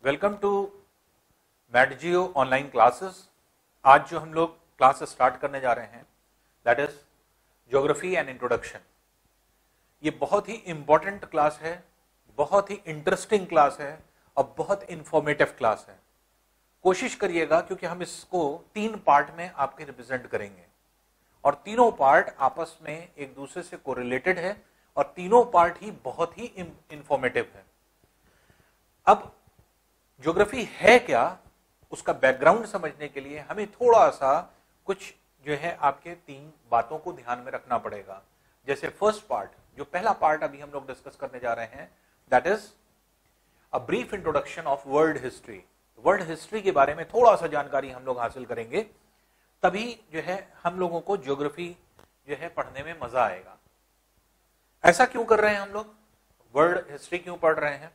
Welcome to Matgeo online classes. आज जो हम लोग क्लास स्टार्ट करने जा रहे हैं that is geography and introduction. ये बहुत ही इंपॉर्टेंट क्लास है, बहुत ही इंटरेस्टिंग क्लास है और बहुत इंफॉर्मेटिव क्लास है। कोशिश करिएगा क्योंकि हम इसको 3 पार्ट में आपके रिप्रेजेंट करेंगे और तीनों पार्ट आपस में एक दूसरे से कोरिलेटेड है और तीनों पार्ट ही बहुत ही इंफॉर्मेटिव है। अब ज्योग्राफी है क्या, उसका बैकग्राउंड समझने के लिए हमें थोड़ा सा कुछ जो है आपके 3 बातों को ध्यान में रखना पड़ेगा। जैसे फर्स्ट पार्ट, जो पहला पार्ट अभी हम लोग डिस्कस करने जा रहे हैं that is a brief introduction of world history. World history के बारे में थोड़ा सा जानकारी हम लोग हासिल करेंगे, तभी जो है हम लोगों को ज्योग्राफी जो है पढ़ने में मजा आएगा। ऐसा क्यों कर रहे हैं हम लोग, वर्ल्ड हिस्ट्री क्यों पढ़ रहे हैं?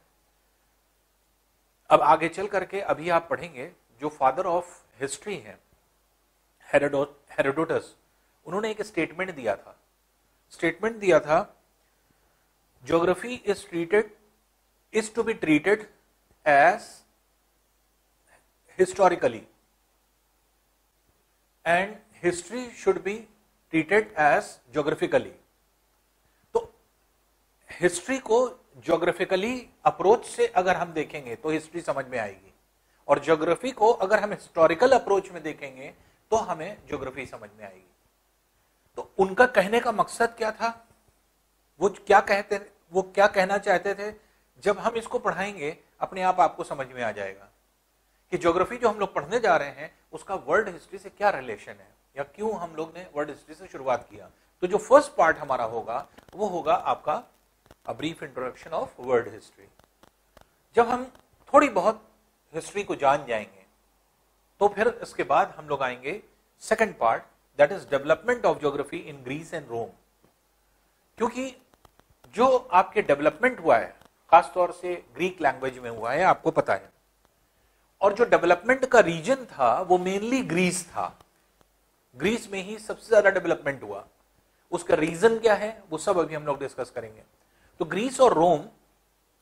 अब आगे चल करके अभी आप पढ़ेंगे जो फादर ऑफ हिस्ट्री हैं हेरोडोटस, उन्होंने एक स्टेटमेंट दिया था geography is to be treated as historically and history should be treated as geographically. तो हिस्ट्री को ज्योग्राफिकली अप्रोच से अगर हम देखेंगे तो हिस्ट्री समझ में आएगी और ज्योग्राफी को अगर हम हिस्टोरिकल अप्रोच में देखेंगे तो हमें ज्योग्राफी समझ में आएगी। तो उनका कहने का मकसद क्या था, वो क्या कहना चाहते थे, जब हम इसको पढ़ाएंगे अपने आप आपको समझ में आ जाएगा कि ज्योग्राफी जो हम लोग पढ़ने जा रहे हैं उसका वर्ल्ड हिस्ट्री से क्या रिलेशन है या क्यों हम लोग ने वर्ल्ड हिस्ट्री से शुरुआत किया। तो जो फर्स्ट पार्ट हमारा होगा वो होगा आपका A brief introduction of world history। जब हम थोड़ी बहुत हिस्ट्री को जान जाएंगे तो फिर इसके बाद हम लोग आएंगे second part that is development of geography in Greece and Rome. क्योंकि जो आपके डेवलपमेंट हुआ है खासतौर से ग्रीक लैंग्वेज में हुआ है, आपको पता है, और जो डेवलपमेंट का रीजन था वो मेनली ग्रीस था। ग्रीस में ही सबसे ज्यादा डेवलपमेंट हुआ। उसका रीजन क्या है वो सब अभी हम लोग डिस्कस करेंगे। तो ग्रीस और रोम,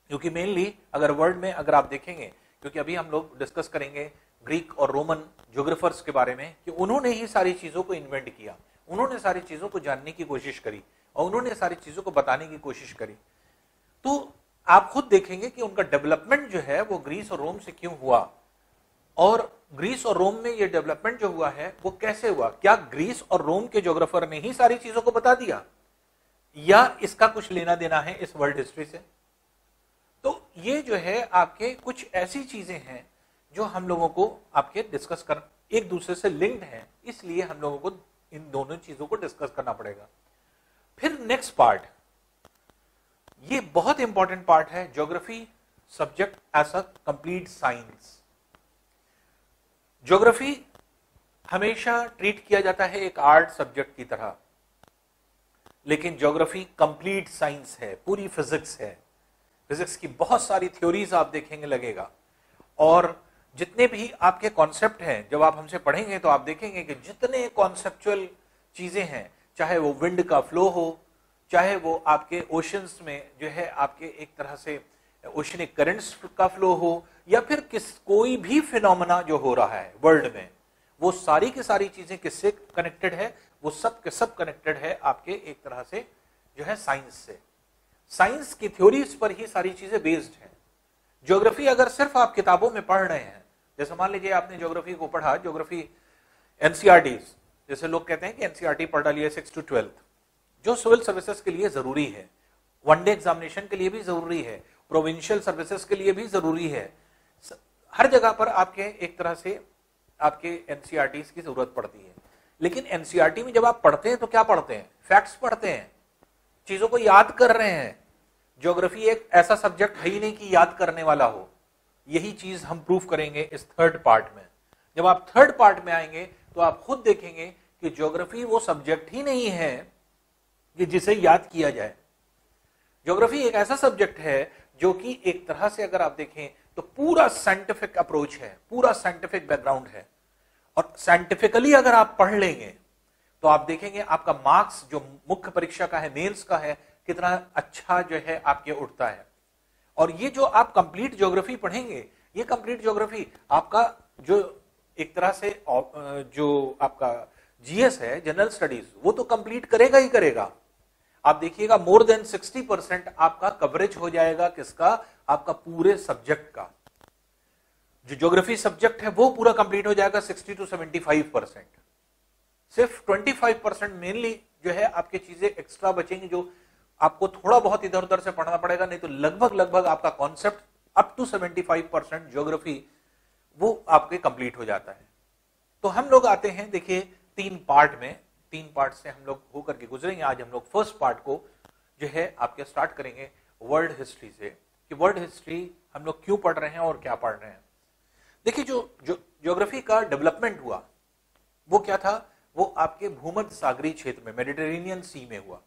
क्योंकि मेनली अगर वर्ल्ड में अगर आप देखेंगे, क्योंकि अभी हम लोग डिस्कस करेंगे ग्रीक और रोमन ज्योग्राफर्स के बारे में कि उन्होंने ही सारी चीजों को इन्वेंट किया, उन्होंने सारी चीजों को जानने की कोशिश करी और उन्होंने सारी चीजों को बताने की कोशिश करी। तो आप खुद देखेंगे कि उनका डेवलपमेंट जो है वो ग्रीस और रोम से क्यों हुआ और ग्रीस और रोम में ये डेवलपमेंट जो हुआ है वो कैसे हुआ। क्या ग्रीस और रोम के ज्योग्राफर ने ही सारी चीजों को बता दिया या इसका कुछ लेना देना है इस वर्ल्ड हिस्ट्री से? तो ये जो है आपके कुछ ऐसी चीजें हैं जो हम लोगों को आपके डिस्कस कर एक दूसरे से लिंक्ड हैं, इसलिए हम लोगों को इन दोनों चीजों को डिस्कस करना पड़ेगा। फिर नेक्स्ट पार्ट, ये बहुत इंपॉर्टेंट पार्ट है, geography subject as a complete science. Geography हमेशा ट्रीट किया जाता है एक आर्ट सब्जेक्ट की तरह, लेकिन ज्योग्राफी कंप्लीट साइंस है, पूरी फिजिक्स है। फिजिक्स की बहुत सारी थ्योरीज आप देखेंगे लगेगा और जितने भी आपके कॉन्सेप्ट हैं जब आप हमसे पढ़ेंगे तो आप देखेंगे कि जितने कॉन्सेप्चुअल चीजें हैं, चाहे वो विंड का फ्लो हो, चाहे वो आपके ओशंस में जो है आपके एक तरह से ओशनिक करंट्स का फ्लो हो, या फिर कोई भी फिनोमेना जो हो रहा है वर्ल्ड में, वो सारी की सारी चीजें किससे कनेक्टेड है, वो सब के सब कनेक्टेड है आपके एक तरह से जो है साइंस से। साइंस की थ्योरीज पर ही सारी चीजें बेस्ड हैं। ज्योग्राफी अगर सिर्फ आप किताबों में पढ़ रहे हैं, जैसे मान लीजिए आपने ज्योग्राफी को पढ़ा, ज्योग्राफी एनसीईआरटीज, जैसे लोग कहते हैं कि एनसीईआरटी पढ़ डालिए 6 to 12, जो सिविल सर्विसेज के लिए जरूरी है, वनडे एग्जामिनेशन के लिए भी जरूरी है, प्रोविंशियल सर्विसेज के लिए भी जरूरी है, हर जगह पर आपके एक तरह से आपके एनसीईआरटी की जरूरत पड़ती है। लेकिन एनसीईआरटी में जब आप पढ़ते हैं तो क्या पढ़ते हैं, फैक्ट्स पढ़ते हैं, चीजों को याद कर रहे हैं। ज्योग्राफी एक ऐसा सब्जेक्ट है ही नहीं कि याद करने वाला हो। यही चीज हम प्रूफ करेंगे इस थर्ड पार्ट में। जब आप थर्ड पार्ट में आएंगे तो आप खुद देखेंगे कि ज्योग्राफी वो सब्जेक्ट ही नहीं है कि जिसे याद किया जाए। ज्योग्राफी एक ऐसा सब्जेक्ट है जो कि एक तरह से अगर आप देखें तो पूरा साइंटिफिक अप्रोच है, पूरा साइंटिफिक बैकग्राउंड है, और साइंटिफिकली अगर आप पढ़ लेंगे तो आप देखेंगे आपका मार्क्स जो मुख्य परीक्षा का है, मेंस का है, कितना अच्छा जो है आपके उठता है। और ये जो आप कंप्लीट ज्योग्राफी पढ़ेंगे, ये कंप्लीट ज्योग्राफी आपका जो एक तरह से जो आपका जीएस है, जनरल स्टडीज, वो तो कंप्लीट करेगा ही करेगा। आप देखिएगा मोर देन 60% आपका कवरेज हो जाएगा किसका, आपका पूरे सब्जेक्ट का। जो ज्योग्राफी सब्जेक्ट है वो पूरा कंप्लीट हो जाएगा 60 to 75%। सिर्फ 25% मेनली जो है आपकी चीजें एक्स्ट्रा बचेंगी, जो आपको थोड़ा बहुत इधर उधर से पढ़ना पड़ेगा, नहीं तो लगभग आपका कॉन्सेप्ट अप टू 75% ज्योग्राफी वो आपके कंप्लीट हो जाता है। तो हम लोग आते हैं, देखिए 3 पार्ट में, 3 पार्ट से हम लोग होकर के गुजरेंगे। आज हम लोग फर्स्ट पार्ट को जो है आपके स्टार्ट करेंगे वर्ल्ड हिस्ट्री से, कि वर्ल्ड हिस्ट्री हम लोग क्यों पढ़ रहे हैं और क्या पढ़ रहे हैं। देखिए जो ज्योग्राफी का डेवलपमेंट हुआ वो क्या था, वो आपके भूमध्य सागरीय क्षेत्र में, मेडिटेरेनियन सी में हुआ।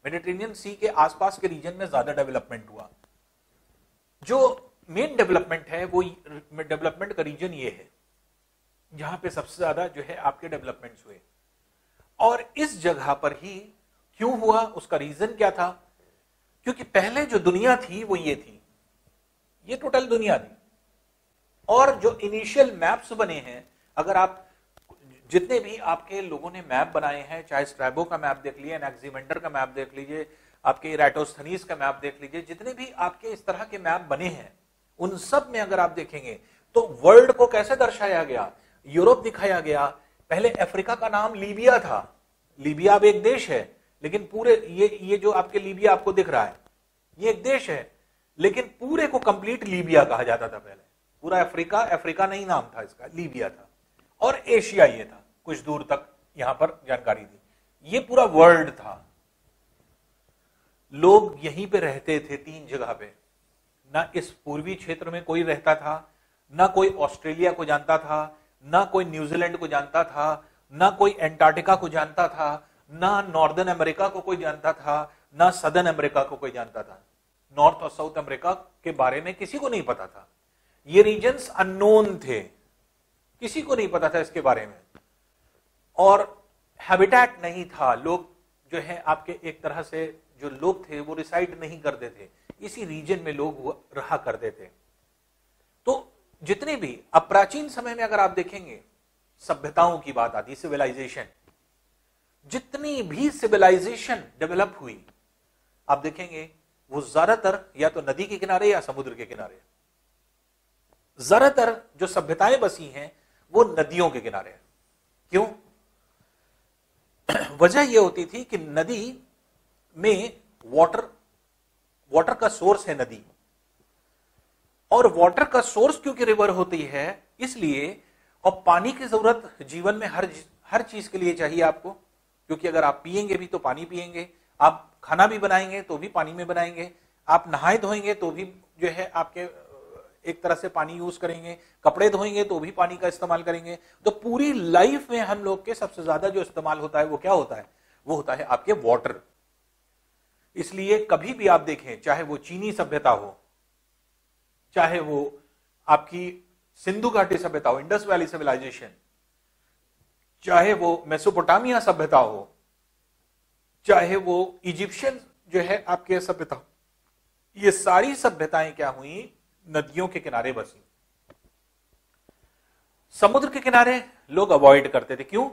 मेडिटेरेनियन सी के आसपास के रीजन में ज्यादा डेवलपमेंट हुआ। जो मेन डेवलपमेंट है वो डेवलपमेंट का रीजन ये है जहां पे सबसे ज्यादा जो है आपके डेवलपमेंट्स हुए। और इस जगह पर ही क्यों हुआ, उसका रीजन क्या था, क्योंकि पहले जो दुनिया थी वो ये थी, ये टोटल दुनिया थी। और जो इनिशियल मैप्स बने हैं, अगर आप जितने भी आपके लोगों ने मैप बनाए हैं, चाहे स्ट्रैबो का मैप देख लीजिए, एनेक्सीमेंडर का मैप देख लीजिए, आपके इराटोस्थनीज का मैप देख लीजिए, जितने भी आपके इस तरह के मैप बने हैं उन सब में अगर आप देखेंगे तो वर्ल्ड को कैसे दर्शाया गया, यूरोप दिखाया गया। पहले अफ्रीका का नाम लीबिया था, लीबिया अब एक देश है, लेकिन पूरे ये जो आपके लीबिया आपको दिख रहा है ये एक देश है, लेकिन पूरे को कंप्लीट लीबिया कहा जाता था। पहले पूरा अफ्रीका नहीं नाम था इसका, लीबिया था। और एशिया ये था, कुछ दूर तक यहां पर जानकारी थी, ये पूरा वर्ल्ड था। लोग यहीं पे रहते थे 3 जगह पे, ना इस पूर्वी क्षेत्र में कोई रहता था, ना कोई ऑस्ट्रेलिया को जानता था, ना कोई न्यूजीलैंड को जानता था, ना कोई एंटार्क्टिका को जानता था, ना नॉर्दर्न अमेरिका को कोई जानता था, ना सदर्न अमेरिका को कोई जानता था। नॉर्थ और साउथ अमेरिका के बारे में किसी को नहीं पता था। ये रीजन्स अननोन थे, किसी को नहीं पता था इसके बारे में। और हैबिटेट नहीं था, लोग जो है आपके एक तरह से जो लोग थे वो रिसाइड नहीं करते थे, इसी रीजन में लोग रहा करते थे। तो जितने भी अब प्राचीन समय में अगर आप देखेंगे सभ्यताओं की बात आती, सिविलाइजेशन, जितनी भी सिविलाइजेशन डेवलप हुई आप देखेंगे वो ज्यादातर या तो नदी के किनारे या समुद्र के किनारे। ज्यादातर जो सभ्यताएं बसी हैं वो नदियों के किनारे। क्यों? वजह यह होती थी कि नदी में वाटर का सोर्स है नदी, और वाटर का सोर्स क्योंकि रिवर होती है इसलिए, और पानी की जरूरत जीवन में हर चीज के लिए चाहिए आपको, क्योंकि अगर आप पिएंगे भी तो पानी पिएंगे, आप खाना भी बनाएंगे तो भी पानी में बनाएंगे, आप नहाए धोएंगे तो भी जो है आपके एक तरह से पानी यूज करेंगे, कपड़े धोएंगे तो भी पानी का इस्तेमाल करेंगे। तो पूरी लाइफ में हम लोग के सबसे ज्यादा जो इस्तेमाल होता है वो क्या होता है, वो होता है आपके वाटर। इसलिए कभी भी आप देखें, चाहे वो चीनी सभ्यता हो, चाहे वो आपकी सिंधु घाटी सभ्यता हो, इंडस वैली सिविलाइजेशन, चाहे वो मेसोपोटामिया सभ्यता हो, चाहे वो इजिप्शियन जो है आपके सभ्यता, ये सारी सभ्यताएं क्या हुई, नदियों के किनारे बसी। समुद्र के किनारे लोग अवॉइड करते थे। क्यों?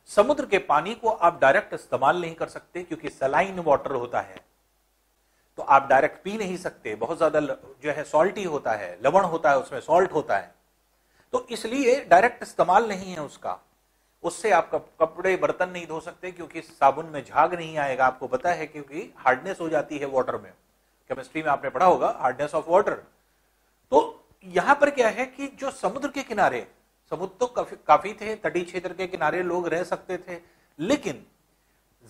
समुद्र के पानी को आप डायरेक्ट इस्तेमाल नहीं कर सकते, क्योंकि सलाइन वाटर होता है, तो आप डायरेक्ट पी नहीं सकते, बहुत ज्यादा जो है सॉल्टी होता है, लवण होता है, उसमें सॉल्ट होता है, तो इसलिए डायरेक्ट इस्तेमाल नहीं है उसका। उससे आप कपड़े बर्तन नहीं धो सकते, क्योंकि साबुन में झाग नहीं आएगा, आपको पता है, क्योंकि हार्डनेस हो जाती है वाटर में। केमिस्ट्री में आपने पढ़ा होगा हार्डनेस ऑफ वाटर। तो यहां पर क्या है कि जो समुद्र के किनारे, समुद्र तो काफी थे, तटीय क्षेत्र के किनारे लोग रह सकते थे, लेकिन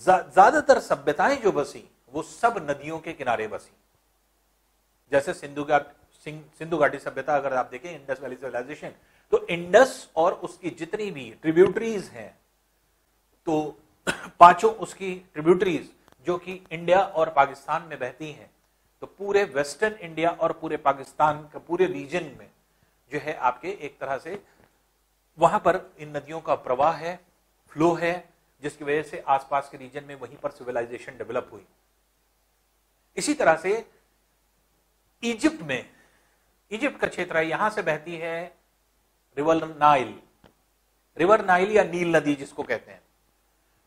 ज्यादातर सभ्यताएं जो बसी वो सब नदियों के किनारे बसी। जैसे सिंधु घाटी सभ्यता अगर आप देखें, इंडस वैली सिविलाइजेशन, तो इंडस और उसकी जितनी भी ट्रिब्यूटरीज हैं, तो 5 उसकी ट्रिब्यूटरीज जो कि इंडिया और पाकिस्तान में बहती हैं, तो पूरे वेस्टर्न इंडिया और पूरे पाकिस्तान का पूरे रीजन में जो है आपके एक तरह से वहां पर इन नदियों का प्रवाह है, फ्लो है, जिसकी वजह से आसपास के रीजन में वहीं पर सिविलाइजेशन डेवलप हुई। इसी तरह से इजिप्ट में इजिप्ट का क्षेत्र है, यहां से बहती है रिवर नाइल, रिवर नाइल या नील नदी जिसको कहते हैं।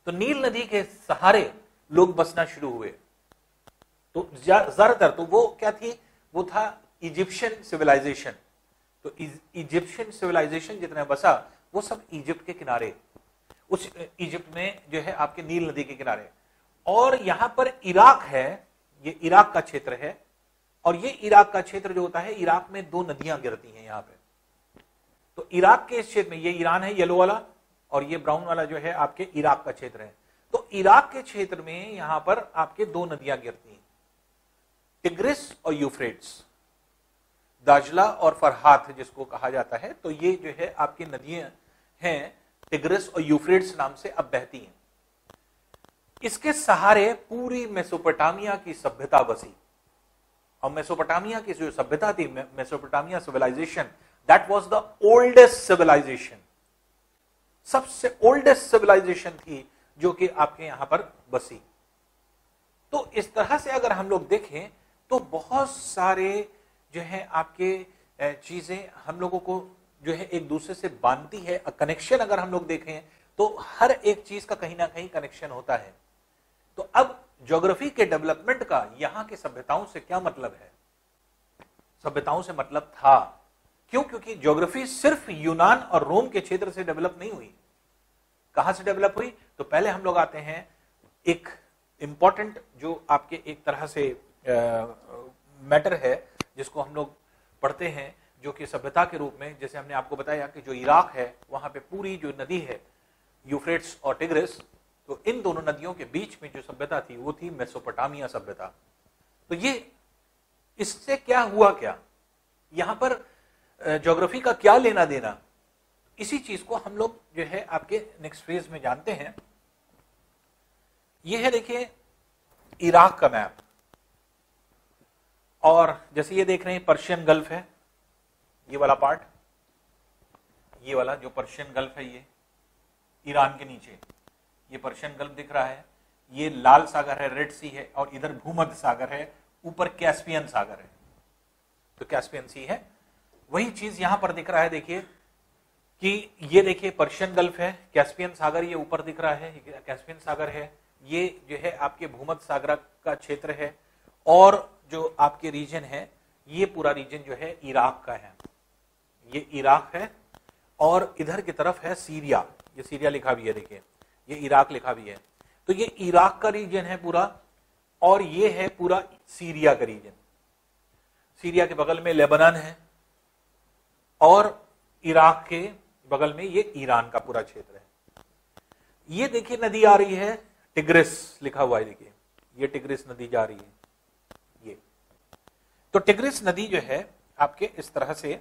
तो नील नदी के सहारे लोग बसना शुरू हुए। तो ज्यादातर तो वो क्या थी, वो था इजिप्शियन सिविलाइजेशन। तो इजिप्शियन सिविलाइजेशन जितना बसा वो सब इजिप्ट के किनारे, उस इजिप्ट में जो है आपके नील नदी के किनारे। और यहां पर इराक है, ये इराक का क्षेत्र है, और ये इराक का क्षेत्र जो होता है, इराक में दो नदियां गिरती हैं यहां पे। तो इराक के इस क्षेत्र में, ये ईरान है येलो वाला, और ये ब्राउन वाला जो है आपके इराक का क्षेत्र है। तो इराक के क्षेत्र में यहां पर आपके दो नदियां गिरती हैं, टिग्रिस और यूफ्रेट्स, दाजला और फरहात जिसको कहा जाता है। तो ये जो है आपकी नदियां हैं, टिग्रिस और यूफ्रेट्स नाम से अब बहती हैं। इसके सहारे पूरी मेसोपोटामिया की सभ्यता बसी। और मेसोपोटामिया की जो सभ्यता थी, Mesopotamia civilization, that was the oldest civilization, सबसे ओल्डेस्ट सिविलाइजेशन थी जो कि आपके यहां पर बसी। तो इस तरह से अगर हम लोग देखें तो बहुत सारे जो है आपके चीजें हम लोगों को जो है एक दूसरे से बांधती है। कनेक्शन अगर हम लोग देखें तो हर एक चीज का कहीं ना कहीं कनेक्शन होता है। तो अब ज्योग्राफी के डेवलपमेंट का यहां की सभ्यताओं से क्या मतलब है? सभ्यताओं से मतलब था, क्यों? क्योंकि ज्योग्राफी सिर्फ यूनान और रोम के क्षेत्र से डेवलप नहीं हुई। कहां से डेवलप हुई? तो पहले हम लोग आते हैं एक इंपॉर्टेंट जो आपके एक तरह से मैटर है जिसको हम लोग पढ़ते हैं, जो कि सभ्यता के रूप में, जैसे हमने आपको बताया कि जो इराक है वहां पे पूरी जो नदी है यूफ्रेट्स और टिग्रिस, तो इन दोनों नदियों के बीच में जो सभ्यता थी वो थी मेसोपोटामिया सभ्यता। तो ये इससे क्या हुआ, क्या यहां पर ज्योग्राफी का क्या लेना देना, इसी चीज को हम लोग जो है आपके नेक्स्ट फेज में जानते हैं। ये है देखिए इराक का मैप, और जैसे ये देख रहे हैं पर्शियन गल्फ है, ये वाला पार्ट, ये वाला जो पर्शियन गल्फ है, ये ईरान के नीचे ये पर्शियन गल्फ दिख रहा है, ये लाल सागर है, रेड सी है, और इधर भूमध्य सागर है, ऊपर कैस्पियन सागर है। तो कैस्पियन सी है, वही चीज यहां पर दिख रहा है। देखिए कि ये देखिए पर्शियन गल्फ है, कैस्पियन सागर ये ऊपर दिख रहा है, कैस्पियन सागर है, ये जो है आपके भूमध्य सागर का क्षेत्र है, और जो आपके रीजन है ये पूरा रीजन जो है इराक का है, ये इराक है, और इधर की तरफ है सीरिया, ये सीरिया लिखा भी है, देखिए ये इराक लिखा भी है। तो ये इराक का रीजन है पूरा, और ये है पूरा सीरिया का रीजन। सीरिया के बगल में लेबनान है, और इराक के बगल में ये ईरान का पूरा क्षेत्र है। ये देखिए नदी आ रही है, टिग्रिस लिखा हुआ है, देखिए ये टिग्रिस नदी जा रही है, ये। तो टिग्रिस नदी जो है आपके इस तरह से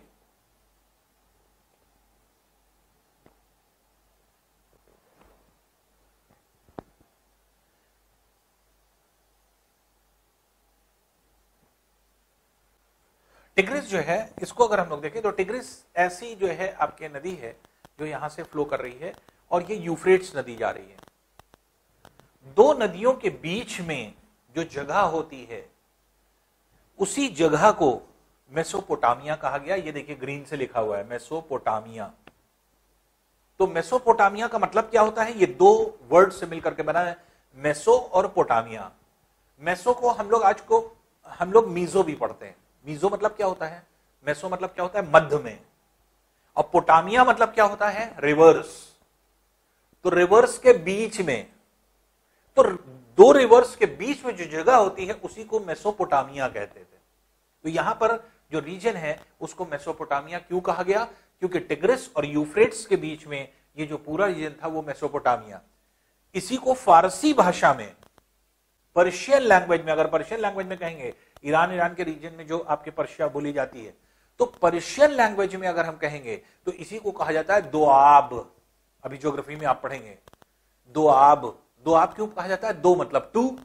टिग्रिस जो है, इसको अगर हम लोग देखें तो टिग्रिस ऐसी जो है आपके नदी है जो यहां से फ्लो कर रही है, और ये यूफ्रेट्स नदी जा रही है। दो नदियों के बीच में जो जगह होती है उसी जगह को मेसोपोटामिया कहा गया। ये देखिए ग्रीन से लिखा हुआ है मेसोपोटामिया। तो मेसोपोटामिया का मतलब क्या होता है? ये दो वर्ड से मिलकर के बना है, मेसो और पोटामिया। मेसो को हम लोग मीजो भी पढ़ते हैं। मीजो मतलब क्या होता है? मेसो मतलब क्या होता है? मध्य में। और पोटामिया मतलब क्या होता है? रिवर्स। तो रिवर्स के बीच में, तो दो रिवर्स के बीच में जो जगह होती है उसी को मेसोपोटामिया कहते थे। तो यहां पर जो रीजन है उसको मेसोपोटामिया क्यों कहा गया? क्योंकि टिग्रिस और यूफ्रेट्स के बीच में ये जो पूरा रीजन था वो मेसोपोटामिया। इसी को फारसी भाषा में, पर्शियन लैंग्वेज में, अगर पर्शियन लैंग्वेज में कहेंगे, ईरान के रीजन में जो आपके पर्शिया बोली जाती है, तो पर्शियन लैंग्वेज में अगर हम कहेंगे तो इसी को कहा जाता है दोआब। अभी ज्योग्राफी में आप पढ़ेंगे दोआब। दोआब क्यों कहा जाता है? दो मतलब टू,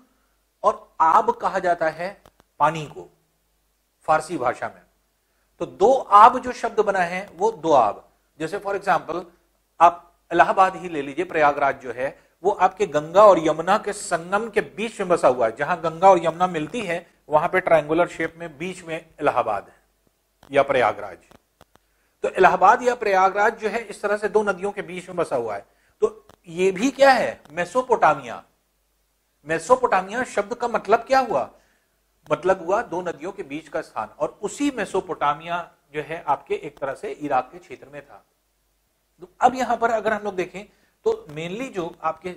और आब कहा जाता है पानी को फारसी भाषा में। तो दो आब जो शब्द बना है वो दो आब। जैसे फॉर एग्जाम्पल आप इलाहाबाद ही ले लीजिए, प्रयागराज जो है वो आपके गंगा और यमुना के संगम के बीच में बसा हुआ है। जहां गंगा और यमुना मिलती है वहां पे ट्रायंगुलर शेप में बीच में इलाहाबाद है। या प्रयागराज। तो इलाहाबाद या प्रयागराज जो है इस तरह से दो नदियों के बीच में बसा हुआ है। तो ये भी क्या है, मेसोपोटामिया। मेसोपोटामिया शब्द का मतलब क्या हुआ, मतलब हुआ दो नदियों के बीच का स्थान, और उसी मेसोपोटामिया जो है आपके एक तरह से इराक के क्षेत्र में था। तो अब यहां पर अगर हम लोग देखें तो मेनली जो आपके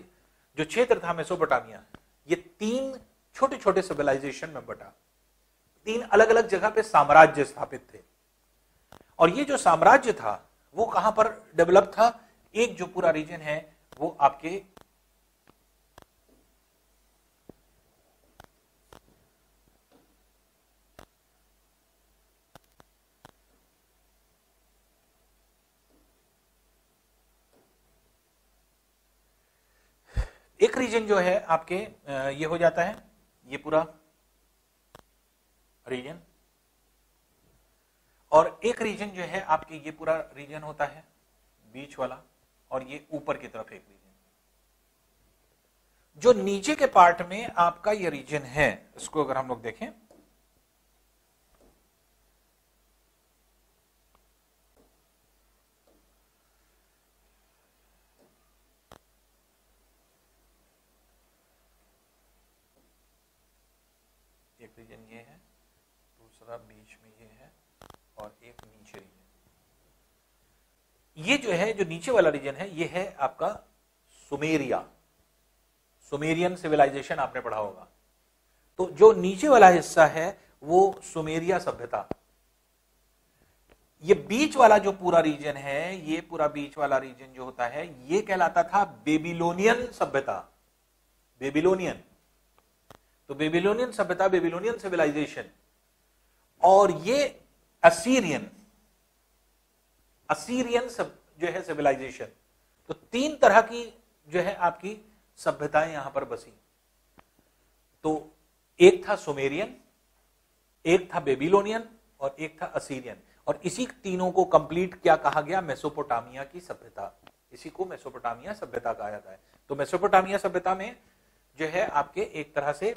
जो क्षेत्र था मेसोपोटामिया, ये तीन छोटे छोटे सिविलाइजेशन में बटा, तीन अलग अलग जगह पे साम्राज्य स्थापित थे। और ये जो साम्राज्य था वो कहां पर डेवलप था, एक जो पूरा रीजन है वो आपके एक रीजन जो है आपके ये हो जाता है, ये पूरा रीजन, और एक रीजन जो है आपके ये पूरा रीजन होता है बीच वाला, और ये ऊपर की तरफ एक रीजन। जो नीचे के पार्ट में आपका ये रीजन है, इसको अगर हम लोग देखें, एक रीजन ये है, दूसरा बीच में ये है, और एक नीचे रीजन। ये जो है, जो नीचे वाला रीजन है, ये है आपका सुमेरिया, सुमेरियन सिविलाइजेशन आपने पढ़ा होगा। तो जो नीचे वाला हिस्सा है वो सुमेरिया सभ्यता। ये बीच वाला जो पूरा रीजन है, ये पूरा बीच वाला रीजन जो होता है, ये कहलाता था बेबीलोनियन सभ्यता। बेबीलोनियन, तो बेबीलोनियन सभ्यता, बेबीलोनियन सिविलाइजेशन। और ये असीरियन, असीरियन जो है सिविलाइजेशन। तो तीन तरह की जो है आपकी सभ्यताएं यहां पर बसी। तो एक था सुमेरियन, एक था बेबीलोनियन, और एक था असीरियन। और इसी तीनों को कंप्लीट क्या कहा गया, मेसोपोटामिया की सभ्यता। इसी को मेसोपोटामिया सभ्यता कहा जाता है। तो मेसोपोटामिया सभ्यता में जो है आपके एक तरह से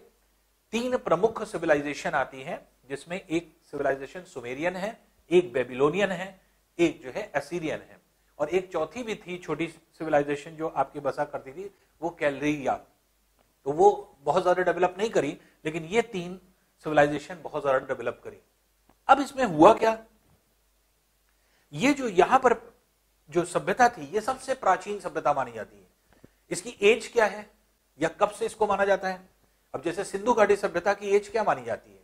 तीन प्रमुख सिविलाइजेशन आती है, जिसमें एक सिविलाइजेशन सुमेरियन है, एक बेबीलोनियन है, एक जो है असीरियन है, और एक चौथी भी थी छोटी सिविलाइजेशन जो आपकी बसा करती थी, वो कैलरिया। तो वो बहुत ज्यादा डेवलप नहीं करी, लेकिन ये तीन सिविलाइजेशन बहुत ज्यादा डेवलप करी। अब इसमें हुआ क्या, ये जो यहां पर जो सभ्यता थी, ये सबसे प्राचीन सभ्यता मानी जाती है। इसकी एज क्या है, या कब से इसको माना जाता है। अब जैसे सिंधु घाटी सभ्यता की एज क्या मानी जाती है,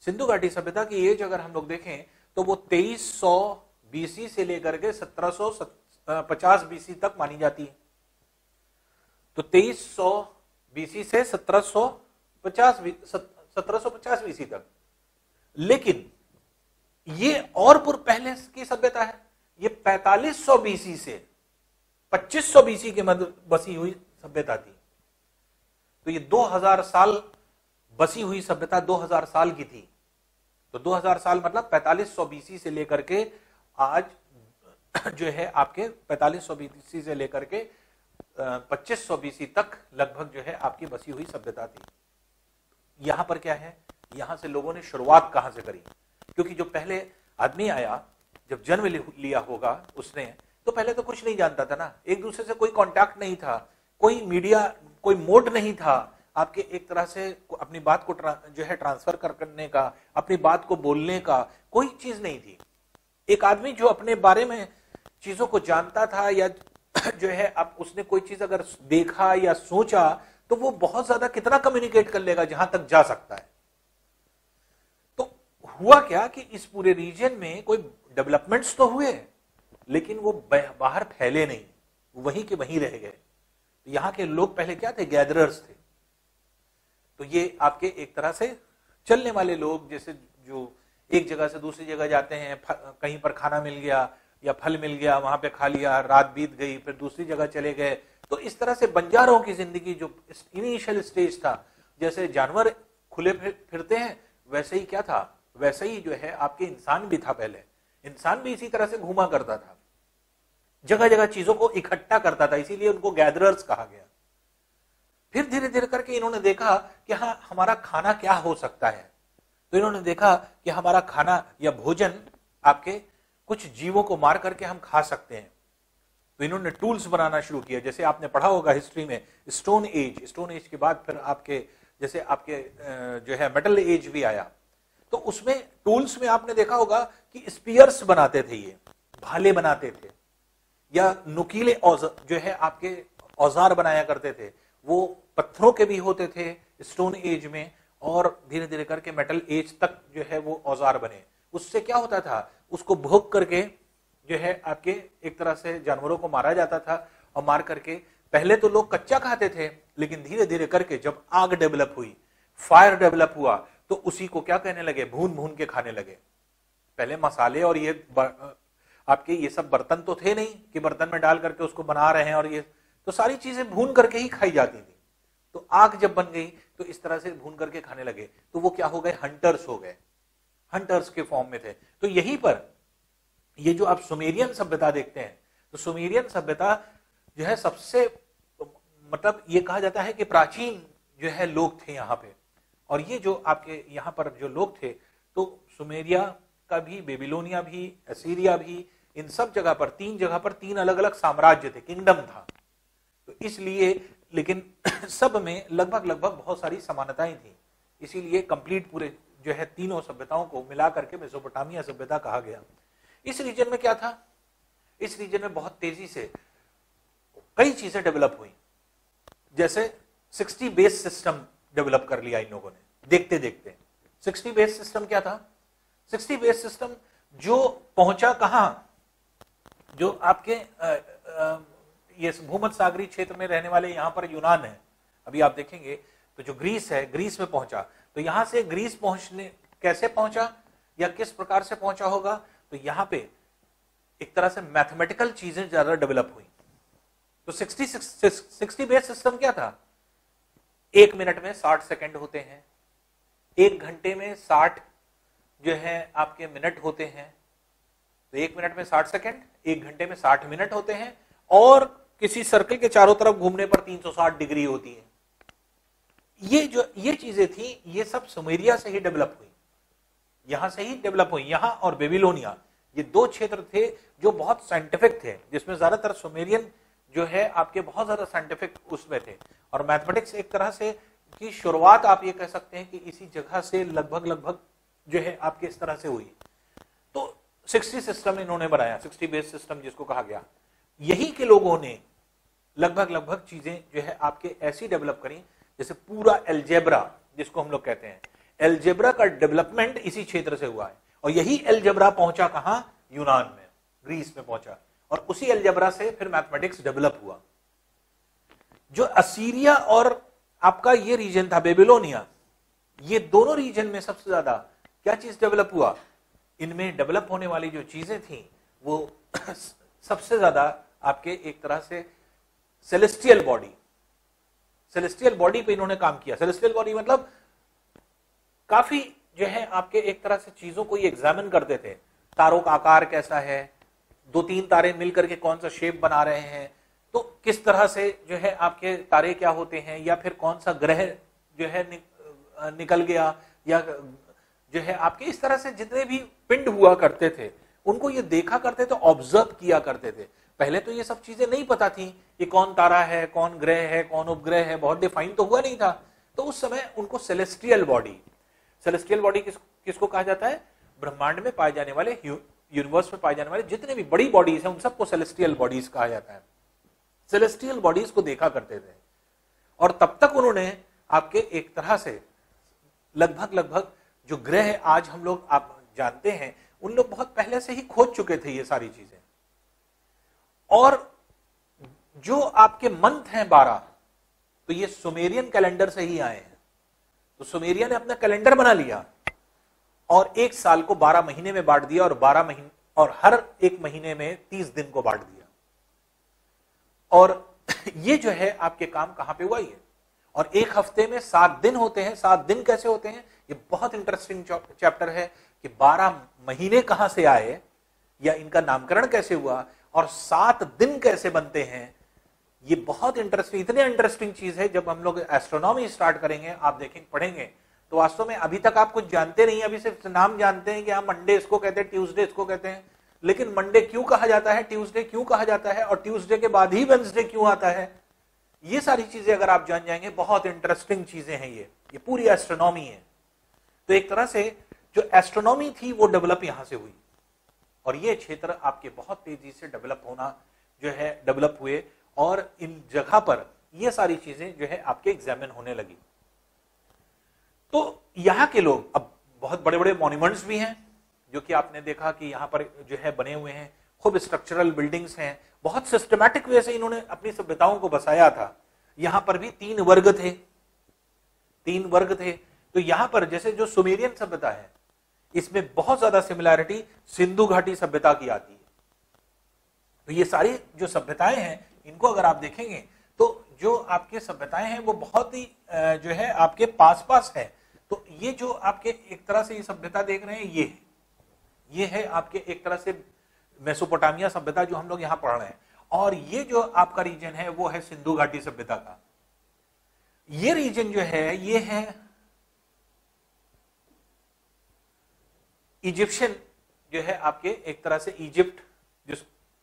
सिंधु घाटी सभ्यता की एज अगर हम लोग देखें तो वो 2300 बीसी से लेकर के 1750 बीसी तक मानी जाती है। तो 2300 बीसी से 1750 बीसी तक। लेकिन ये और पूर्व पहले की सभ्यता है, ये 4500 बीसी से 2500 बीसी के मध्य बसी हुई सभ्यता थी। तो ये 2000 साल बसी हुई सभ्यता 2000 साल की थी। तो 2000 साल मतलब 4500 बीसी से लेकर के आज जो है आपके 4500 बीसी से लेकर के 2500 बीसी तक लगभग जो है आपकी बसी हुई सभ्यता थी। यहां पर क्या है, यहां से लोगों ने शुरुआत कहां से करी, क्योंकि जो पहले आदमी आया, जब जन्म लिया होगा उसने, तो पहले तो कुछ नहीं जानता था ना, एक दूसरे से कोई कांटेक्ट नहीं था, कोई मीडिया, कोई मोड नहीं था आपके एक तरह से अपनी बात को जो है ट्रांसफर करने का, अपनी बात को बोलने का कोई चीज नहीं थी। एक आदमी जो अपने बारे में चीजों को जानता था, या जो है अब उसने कोई चीज अगर देखा या सोचा, तो वो बहुत ज्यादा कितना कम्युनिकेट कर लेगा, जहां तक जा सकता है। तो हुआ क्या कि इस पूरे रीजन में कोई डेवलपमेंट्स तो हुए, लेकिन वो बाहर फैले नहीं, वहीं के वहीं रह गए। यहां के लोग पहले क्या थे, गैदरर्स थे। तो ये आपके एक तरह से चलने वाले लोग, जैसे जो एक जगह से दूसरी जगह जाते हैं, कहीं पर खाना मिल गया या फल मिल गया, वहां पे खा लिया, रात बीत गई, फिर दूसरी जगह चले गए। तो इस तरह से बंजारों की जिंदगी जो इनिशियल स्टेज था, जैसे जानवर खुले फिरते हैं, वैसे ही क्या था, वैसे ही जो है आपके इंसान भी था। पहले इंसान भी इसी तरह से घूमा करता था, जगह जगह चीजों को इकट्ठा करता था, इसीलिए उनको गैदरर्स कहा गया। फिर धीरे धीरे करके इन्होंने देखा कि हाँ, हमारा खाना क्या हो सकता है। तो इन्होंने देखा कि हमारा खाना या भोजन आपके कुछ जीवों को मार करके हम खा सकते हैं। तो इन्होंने टूल्स बनाना शुरू किया। जैसे आपने पढ़ा होगा हिस्ट्री में स्टोन एज के बाद फिर आपके जैसे आपके जो है मेटल एज भी आया। तो उसमें टूल्स में आपने देखा होगा कि स्पीयर्स बनाते थे, ये भाले बनाते थे, या नुकीले औजार जो है आपके औजार बनाया करते थे, वो पत्थरों के भी होते थे स्टोन एज में, और धीरे धीरे करके मेटल एज तक जो है वो औजार बने। उससे क्या होता था, उसको भोग करके जो है आपके एक तरह से जानवरों को मारा जाता था, और मार करके पहले तो लोग कच्चा खाते थे, लेकिन धीरे धीरे करके जब आग डेवलप हुई, फायर डेवलप हुआ, तो उसी को क्या कहने लगे, भून भून के खाने लगे। पहले मसाले और ये आपके ये सब बर्तन तो थे नहीं कि बर्तन में डाल करके उसको बना रहे हैं, और ये तो सारी चीजें भून करके ही खाई जाती थी। तो आग जब बन गई तो इस तरह से भून करके खाने लगे, तो वो क्या हो गए, हंटर्स हो गए, हंटर्स के फॉर्म में थे। तो यहीं पर ये जो आप सुमेरियन सभ्यता देखते हैं, तो सुमेरियन सभ्यता जो है सबसे मतलब ये कहा जाता है कि प्राचीन जो है लोग थे यहाँ पे। और ये जो आपके यहाँ पर जो लोग थे, तो सुमेरिया का भी, बेबीलोनिया भी, असीरिया भी, इन सब जगह पर, 3 जगह पर 3 अलग अलग साम्राज्य थे, किंगडम था। तो इसलिए लेकिन सब में लगभग लगभग बहुत सारी समानताएं थी, इसीलिए कंप्लीट पूरे जो है तीनों सभ्यताओं को मिला करके मेसोपोटामिया सभ्यता कहा गया। इस रीजन में क्या था, इस रीजन में बहुत तेजी से कई चीजें डेवलप हुई। जैसे 60 बेस सिस्टम डेवलप कर लिया इन लोगों ने देखते देखते। 60 बेस सिस्टम क्या था, 60 बेस सिस्टम जो पहुंचा कहां, जो आपके ये भूमध्य सागरीय क्षेत्र में रहने वाले यहां पर यूनान है, अभी आप देखेंगे तो जो ग्रीस है, ग्रीस में पहुंचा। तो यहां से ग्रीस पहुंचने कैसे पहुंचा या किस प्रकार से पहुंचा होगा, तो यहां पे एक तरह से मैथमेटिकल चीजें ज्यादा डेवलप हुई। तो 60 बेस सिस्टम क्या था, 1 मिनट में 60 सेकंड होते हैं, 1 घंटे में 60 जो है आपके मिनट होते हैं, तो 1 मिनट में 60 सेकंड, 1 घंटे में 60 मिनट होते हैं, और किसी सर्कल के चारों तरफ घूमने पर 360 डिग्री होती है। ये चीजें थी, ये सब सुमेरिया से ही डेवलप हुई, यहां से ही डेवलप हुई। यहां और बेबीलोनिया, ये 2 क्षेत्र थे जो बहुत साइंटिफिक थे, जिसमें ज्यादातर सुमेरियन जो है आपके बहुत ज्यादा साइंटिफिक उसमें थे। और मैथमेटिक्स एक तरह से की शुरुआत आप ये कह सकते हैं कि इसी जगह से लगभग लगभग जो है आपके इस तरह से हुई। तो 60 सिस्टम इन्होंने बनाया, 60 बेस सिस्टम जिसको कहा गया। यही के लोगों ने लगभग लगभग चीजें जो है आपके ऐसी डेवलप करी, जैसे पूरा एल्जेब्रा जिसको हम लोग कहते हैं, एल्जेब्रा का डेवलपमेंट इसी क्षेत्र से हुआ है। और यही एल्जेब्रा पहुंचा कहां, यूनान में, ग्रीस में पहुंचा, और उसी एल्जेब्रा से फिर मैथमेटिक्स डेवलप हुआ। जो असीरिया और आपका ये रीजन था बेबीलोनिया, ये दोनों रीजन में सबसे ज्यादा क्या चीज डेवलप हुआ, इनमें डेवलप होने वाली जो चीजें थी वो सबसे ज्यादा आपके एक तरह से सेलेस्टियल बॉडी पे इन्होंने काम किया। सेलेस्टियल बॉडी मतलब काफी जो है आपके एक तरह से चीजों को ये एग्जामिन करते थे, तारों का आकार कैसा है, 2-3 तारे मिलकर के कौन सा शेप बना रहे हैं, तो किस तरह से जो है आपके तारे क्या होते हैं, या फिर कौन सा ग्रह जो है निकल गया, या जो है आपके इस तरह से जितने भी पिंड हुआ करते थे उनको ये देखा करते थे, ऑब्जर्व किया करते थे। पहले तो ये सब चीजें नहीं पता थी कि कौन तारा है, कौन ग्रह है, कौन उपग्रह है, बहुत डिफाइन तो हुआ नहीं था। तो उस समय उनको सेलेस्टियल बॉडी किसको कहा जाता है, ब्रह्मांड में पाए जाने वाले, यूनिवर्स में पाए जाने वाले जितने भी बड़ी बॉडीज हैं उन सबको सेलेस्टियल बॉडीज कहा जाता है। सेलेस्टियल बॉडीज को देखा करते थे, और तब तक उन्होंने आपके एक तरह से लगभग जो ग्रह आज हम लोग आप जानते हैं, उन लोग बहुत पहले से ही खोज चुके थे ये सारी चीजें। और जो आपके मंथ हैं 12, तो ये सुमेरियन कैलेंडर से ही आए हैं। तो सुमेरिया ने अपना कैलेंडर बना लिया और एक साल को 12 महीने में बांट दिया, और 12 महीने और हर एक महीने में 30 दिन को बांट दिया। और ये जो है आपके काम कहां पे हुआ ये, और एक हफ्ते में 7 दिन होते हैं। 7 दिन कैसे होते हैं, ये बहुत इंटरेस्टिंग चैप्टर है कि 12 महीने कहां से आए, या इनका नामकरण कैसे हुआ, और 7 दिन कैसे बनते हैं। ये बहुत इंटरेस्टिंग, इतने इंटरेस्टिंग चीज है। जब हम लोग एस्ट्रोनॉमी स्टार्ट करेंगे, आप देखेंगे, पढ़ेंगे, तो वास्तव में अभी तक आप कुछ जानते नहीं, अभी सिर्फ नाम जानते हैं कि हाँ मंडे इसको कहते हैं, ट्यूसडे इसको कहते हैं, लेकिन मंडे क्यों कहा जाता है, ट्यूसडे क्यों कहा जाता है, और ट्यूसडे के बाद ही वेडनेसडे क्यों आता है, ये सारी चीजें अगर आप जान जाएंगे, बहुत इंटरेस्टिंग चीजें हैं ये पूरी एस्ट्रोनॉमी है। तो एक तरह से जो एस्ट्रोनॉमी थी वो डेवलप यहां से हुई, और ये क्षेत्र आपके बहुत तेजी से डेवलप होना जो है डेवलप हुए, और इन जगह पर ये सारी चीजें जो है आपके एग्जामिन होने लगी। तो यहां के लोग, अब बहुत बड़े बड़े मॉन्यूमेंट्स भी हैं जो कि आपने देखा कि यहां पर जो है बने हुए हैं, खूब स्ट्रक्चरल बिल्डिंग्स हैं, बहुत सिस्टमैटिक वे से इन्होंने अपनी सभ्यताओं को बसाया था। यहां पर भी 3 वर्ग थे, 3 वर्ग थे। तो यहां पर जैसे जो सुमेरियन सभ्यता है, इसमें बहुत ज्यादा सिमिलैरिटी सिंधु घाटी सभ्यता की आती है। तो ये सारी जो सभ्यताएं हैं, इनको अगर आप देखेंगे तो जो आपके सभ्यताएं हैं वो बहुत ही जो है आपके पास पास है। तो ये जो आपके एक तरह से ये सभ्यता देख रहे हैं, ये है आपके एक तरह से मेसोपोटामिया सभ्यता जो हम लोग यहां पढ़ रहे हैं, और ये जो आपका रीजन है वो है सिंधु घाटी सभ्यता का। ये रीजन जो है ये है इजिप्शियन, जो है आपके एक तरह से इजिप्ट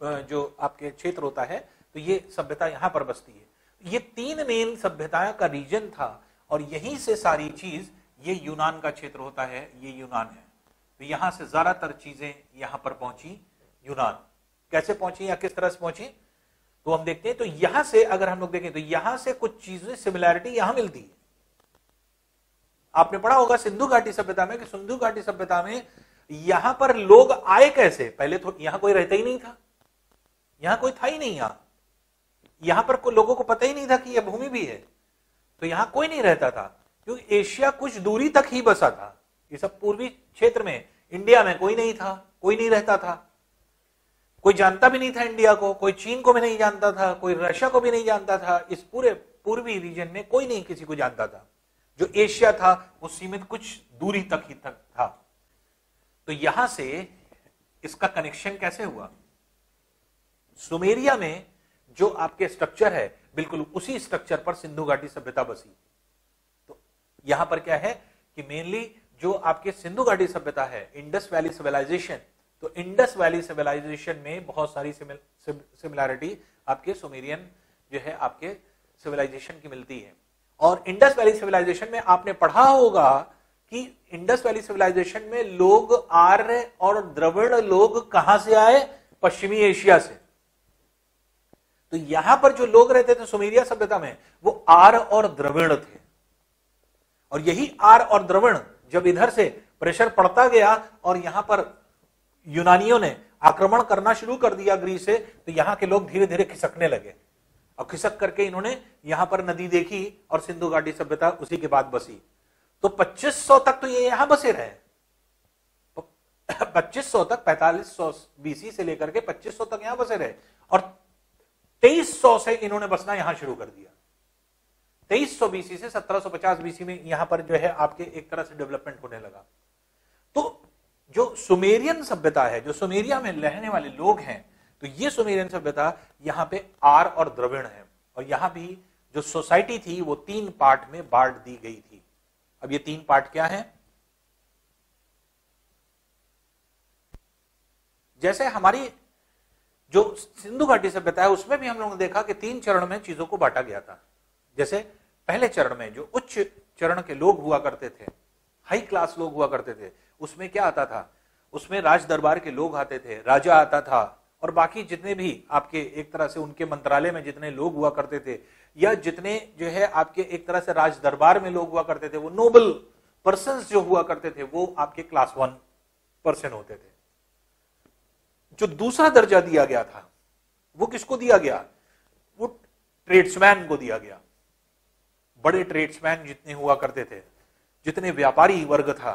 जो आपके क्षेत्र होता है, तो ये सभ्यता यहां पर बसती है। ये 3 मेन सभ्यताओं का रीजन था, और यहीं से सारी चीज, ये यूनान का क्षेत्र होता है, ये यूनान है। तो यहां से ज्यादातर चीजें यहां पर पहुंची। यूनान कैसे पहुंची या किस तरह से पहुंची, तो हम देखते हैं। तो यहां से अगर हम लोग देखें तो यहां से कुछ चीजें सिमिलैरिटी यहां मिलती है। आपने पढ़ा होगा सिंधु घाटी सभ्यता में कि सिंधु घाटी सभ्यता में यहां पर लोग आए कैसे, पहले तो यहां कोई रहता ही नहीं था, यहां कोई था ही नहीं। यहां पर लोगों को पता ही नहीं था कि यह भूमि भी है, तो यहां कोई नहीं रहता था, क्योंकि एशिया कुछ दूरी तक ही बसा था। ये सब पूर्वी क्षेत्र में, इंडिया में कोई नहीं था, कोई नहीं रहता था, कोई जानता भी नहीं था इंडिया को, कोई चीन को भी नहीं जानता था, कोई रशिया को भी नहीं जानता था। इस पूरे पूर्वी रीजन में कोई नहीं किसी को जानता था। जो एशिया था वो सीमित कुछ दूरी तक ही तक था। तो यहां से इसका कनेक्शन कैसे हुआ, सुमेरिया में जो आपके स्ट्रक्चर है, बिल्कुल उसी स्ट्रक्चर पर सिंधु घाटी सभ्यता बसी। तो यहां पर क्या है कि मेनली जो आपके सिंधु घाटी सभ्यता है, इंडस वैली सिविलाइजेशन, तो इंडस वैली सिविलाइजेशन में बहुत सारी सिमिलैरिटी आपके सुमेरियन जो है आपके सिविलाइजेशन की मिलती है। और इंडस वैली सिविलाइजेशन में आपने पढ़ा होगा कि इंडस वैली सिविलाइजेशन में लोग, आर्य और द्रविड़ लोग कहां से आए, पश्चिमी एशिया से। तो यहां पर जो लोग रहते थे सुमेरिया सभ्यता में, वो आर्य और द्रविड़ थे। और यही आर्य और द्रविड़ जब इधर से प्रेशर पड़ता गया और यहां पर यूनानियों ने आक्रमण करना शुरू कर दिया ग्रीस से, तो यहां के लोग धीरे धीरे खिसकने लगे, और खिसक करके इन्होंने यहां पर नदी देखी और सिंधु घाटी सभ्यता उसी के बाद बसी। तो 2500 तक तो ये यहां बसे रहे, 2500 तक, 4500 बीसी से लेकर के 2500 तक यहां बसे रहे, और 2300 से इन्होंने बसना यहां शुरू कर दिया। 2300 बीसी से 1750 बीसी में यहां पर जो है आपके एक तरह से डेवलपमेंट होने लगा। तो जो सुमेरियन सभ्यता है, जो सुमेरिया में रहने वाले लोग हैं, तो ये सुमेरियन सभ्यता यहां पे आर्य और द्रविड़ है। और यहां भी जो सोसाइटी थी वो 3 पार्ट में बांट दी गई थी। अब ये 3 पार्ट क्या है, जैसे हमारी जो सिंधु घाटी सभ्यता है उसमें भी हम लोगों ने देखा कि 3 चरण में चीजों को बांटा गया था। जैसे पहले चरण में जो उच्च चरण के लोग हुआ करते थे, हाई क्लास लोग हुआ करते थे, उसमें क्या आता था, उसमें राज दरबार के लोग आते थे, राजा आता था, और बाकी जितने भी आपके एक तरह से उनके मंत्रालय में जितने लोग हुआ करते थे, या जितने जो है आपके एक तरह से राज दरबार में लोग हुआ करते थे, वो नोबल पर्सन्स जो हुआ करते थे, वो आपके क्लास 1 पर्सन होते थे। जो दूसरा दर्जा दिया गया था वो किसको दिया गया, वो ट्रेड्समैन को दिया गया। बड़े ट्रेड्समैन जितने हुआ करते थे, जितने व्यापारी वर्ग था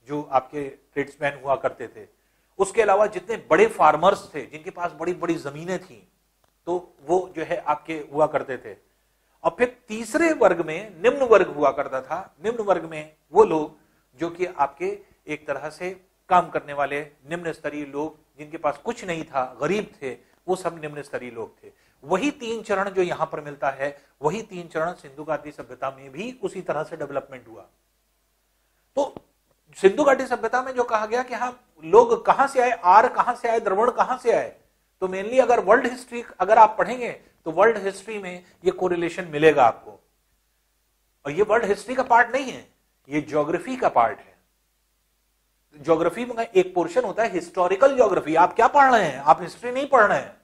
जो आपके ट्रेड्समैन हुआ करते थे, उसके अलावा जितने बड़े फार्मर्स थे जिनके पास बड़ी बड़ी जमीनें थी, तो वो जो है आपके हुआ करते थे। और फिर तीसरे वर्ग में निम्न वर्ग हुआ करता था। निम्न वर्ग में वो लोग जो कि आपके एक तरह से काम करने वाले निम्न स्तरीय लोग, जिनके पास कुछ नहीं था, गरीब थे, वो सब निम्न स्तरीय लोग थे। वही 3 चरण जो यहां पर मिलता है, वही 3 चरण सिंधु घाटी सभ्यता में भी उसी तरह से डेवलपमेंट हुआ। तो सिंधु घाटी सभ्यता में जो कहा गया कि हाँ लोग कहां से आए, आर कहां से आए, द्रविड़ कहां से आए, तो मेनली अगर वर्ल्ड हिस्ट्री अगर आप पढ़ेंगे तो वर्ल्ड हिस्ट्री में ये कोरिलेशन मिलेगा आपको। और ये वर्ल्ड हिस्ट्री का पार्ट नहीं है, ये ज्योग्राफी का पार्ट है। ज्योग्राफी में एक पोर्शन होता है हिस्टोरिकल ज्योग्राफी। आप क्या पढ़ रहे हैं? आप हिस्ट्री नहीं पढ़ रहे हैं,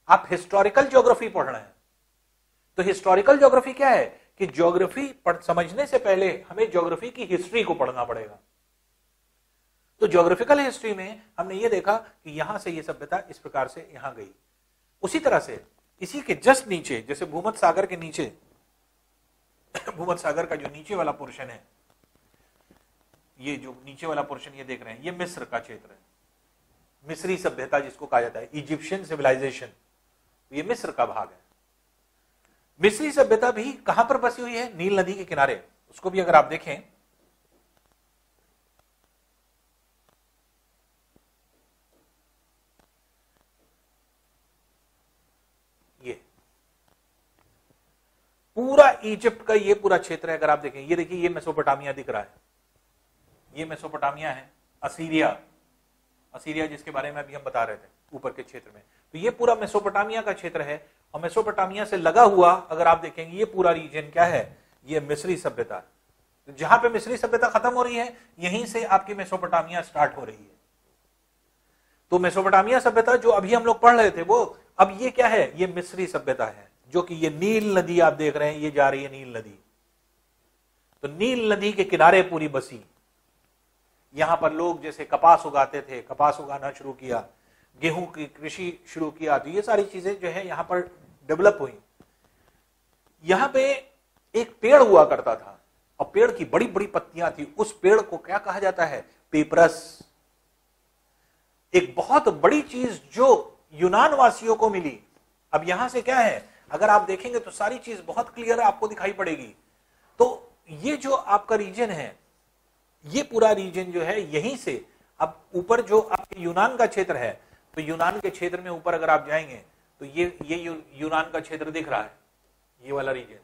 आप हिस्टोरिकल ज्योग्राफी पढ़ रहे हैं। तो हिस्टोरिकल ज्योग्राफी क्या है कि ज्योग्राफी समझने से पहले हमें ज्योग्राफी की हिस्ट्री को पढ़ना पड़ेगा। तो ज्योग्राफिकल हिस्ट्री में हमने ये देखा कि यहां से ये सभ्यता इस प्रकार से यहां गई। उसी तरह से इसी के जस्ट नीचे, जैसे भूमध्य सागर के नीचे, भूमध्य सागर का जो नीचे वाला पोर्शन है, ये जो नीचे वाला पोर्शन ये देख रहे हैं, ये मिस्र का क्षेत्र है। मिस्री सभ्यता जिसको कहा जाता है, इजिप्शियन सिविलाइजेशन, ये मिस्र का भाग है। मिस्री सभ्यता भी कहां पर बसी हुई है? नील नदी के किनारे। उसको भी अगर आप देखें, ये पूरा इजिप्ट का ये पूरा क्षेत्र है। अगर आप देखें, ये देखिए, ये मेसोपोटामिया दिख रहा है, ये मेसोपोटामिया है। असीरिया जिसके बारे में अभी हम बता रहे थे ऊपर के क्षेत्र में, तो ये पूरा मेसोपोटामिया का क्षेत्र है। और मेसोपोटामिया से लगा हुआ अगर आप देखेंगे ये पूरा रीजन क्या है? ये मिस्री सभ्यता। तो जहां पे मिस्री सभ्यता खत्म हो रही है, यहीं से आपकी मेसोपोटामिया स्टार्ट हो रही है। तो मेसोपोटामिया सभ्यता जो अभी हम लोग पढ़ रहे थे, वो अब ये क्या है? ये मिस्री सभ्यता है, जो कि ये नील नदी आप देख रहे हैं, ये जा रही है नील नदी। तो नील नदी के किनारे पूरी बसी। यहां पर लोग जैसे कपास उगाते थे, कपास उगाना शुरू किया, गेहूं की कृषि शुरू किया। तो ये सारी चीजें जो है यहां पर डेवलप हुई। यहां पे एक पेड़ हुआ करता था और पेड़ की बड़ी बड़ी पत्तियां थी। उस पेड़ को क्या कहा जाता है? पेपरस। एक बहुत बड़ी चीज जो यूनान वासियों को मिली। अब यहां से क्या है, अगर आप देखेंगे तो सारी चीज बहुत क्लियर आपको दिखाई पड़ेगी। तो ये जो आपका रीजन है, ये पूरा रीजन जो है, यहीं से अब ऊपर जो आपके यूनान का क्षेत्र है, तो यूनान के क्षेत्र में ऊपर अगर आप जाएंगे तो ये यूनान का क्षेत्र दिख रहा है, ये वाला रीजन।